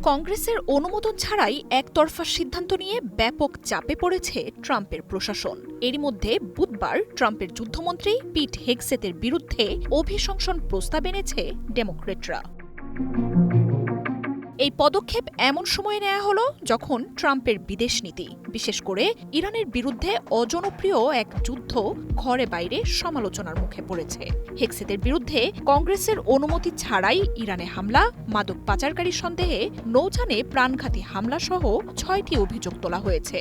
কংগ্রেসের অনুমোদন ছাড়াই একতরফা সিদ্ধান্ত নিয়ে ব্যাপক চাপে পড়েছে ট্রাম্পের প্রশাসন। এরই মধ্যে বুধবার ট্রাম্পের যুদ্ধমন্ত্রী পিট হেগসেতের বিরুদ্ধে অভিশংসন প্রস্তাব এনেছে ডেমোক্রেটরা। এই পদক্ষেপ এমন সময়ে নেওয়া হলো যখন ট্রাম্পের বিদেশ নীতি, বিশেষ করে ইরানের বিরুদ্ধে অজনপ্রিয় এক যুদ্ধ ঘরে বাইরে সমালোচনার মুখে পড়েছে। হেগসেতের বিরুদ্ধে কংগ্রেসের অনুমতি ছাড়াই ইরানে হামলা, মাদক পাচারকারী সন্দেহে নৌযানে প্রাণঘাতী হামলা সহ ৬টি অভিযোগ তোলা হয়েছে।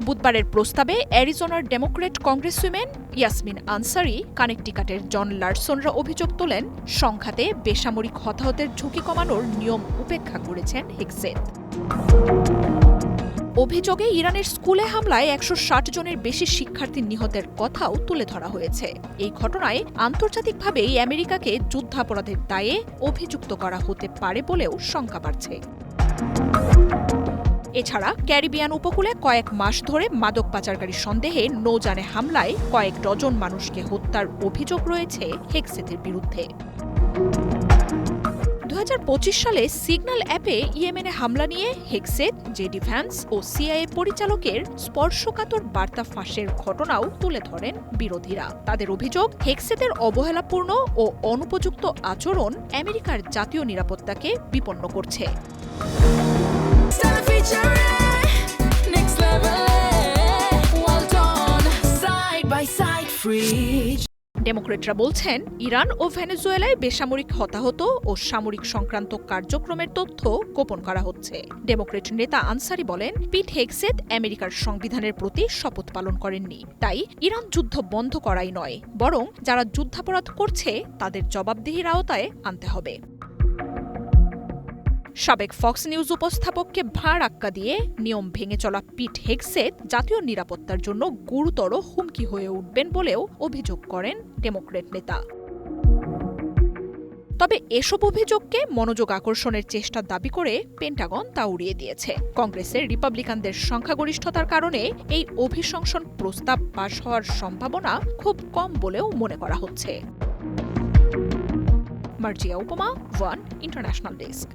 বুধবারের প্রস্তাবে অ্যারিজোনার ডেমোক্রেট কংগ্রেসউইম্যান ইয়াসমিন আনসারি, কানেকটিকাটের জন লারসনরা অভিযোগ তোলেন সংঘাতে বেসামরিক হতাহতের ঝুঁকি কমানোর নিয়ম উপেক্ষা করেছেন হেগসেত। অভিযোগে ইরানের স্কুলে হামলায় ১৬০ জনের বেশি শিক্ষার্থী নিহতের কথাও তুলে ধরা হয়েছে। এই ঘটনায় আন্তর্জাতিকভাবেই আমেরিকাকে যুদ্ধাপরাধের দায়ে অভিযুক্ত করা হতে পারে বলেও শঙ্কা বাড়ছে। এছাড়া ক্যারিবিয়ান উপকূলে কয়েক মাস ধরে মাদক পাচারকারী সন্দেহে নৌযানে হামলায় কয়েক ডজন মানুষকে হত্যার অভিযোগ রয়েছে হেগসেতের বিরুদ্ধে। ২০২৫ সালে সিগন্যাল অ্যাপে ইয়েমেনে হামলা নিয়ে হেগসেত, জেডি ভ্যান্স ও সিআইএ পরিচালকের স্পর্শকাতর বার্তা ফাঁসের ঘটনাও তুলে ধরেন বিরোধীরা। তাদের অভিযোগ, হেগসেতের অবহেলাপূর্ণ ও অনুপযুক্ত আচরণ আমেরিকার জাতীয় নিরাপত্তাকে বিপন্ন করছে। ডেমোক্রেটরা বলছেন, ইরান ও ভেনেজুয়েলায় বেসামরিক হতাহত ও সামরিক সংক্রান্ত কার্যক্রমের তথ্য গোপন করা হচ্ছে। ডেমোক্রেট নেতা আনসারি বলেন, পিট হেগসেত আমেরিকার সংবিধানের প্রতি শপথ পালন করেননি। তাই ইরান যুদ্ধ বন্ধ করাই নয়, বরং যারা যুদ্ধাপরাধ করছে তাদের জবাবদিহির আওতায় আনতে হবে। সাবেক ফক্স নিউজ উপস্থাপককে ভাড় আক্কা দিয়ে নিয়ম ভেঙে চলা পিট হেগসেত জাতীয় নিরাপত্তার জন্য গুরুতর হুমকি হয়ে উঠবেন বলেও অভিযোগ করেন ডেমোক্রেট নেতা। তবে এসব অভিযোগকে মনোযোগ আকর্ষণের চেষ্টা দাবি করে পেন্টাগন তা উড়িয়ে দিয়েছে। কংগ্রেসের রিপাবলিকানদের সংখ্যাগরিষ্ঠতার কারণে এই অভিশংসন প্রস্তাব পাশ হওয়ার সম্ভাবনা খুব কম বলেও মনে করা হচ্ছে। মার্জিয়া উপমা, ওয়ান ইন্টারন্যাশনাল ডেস্ক।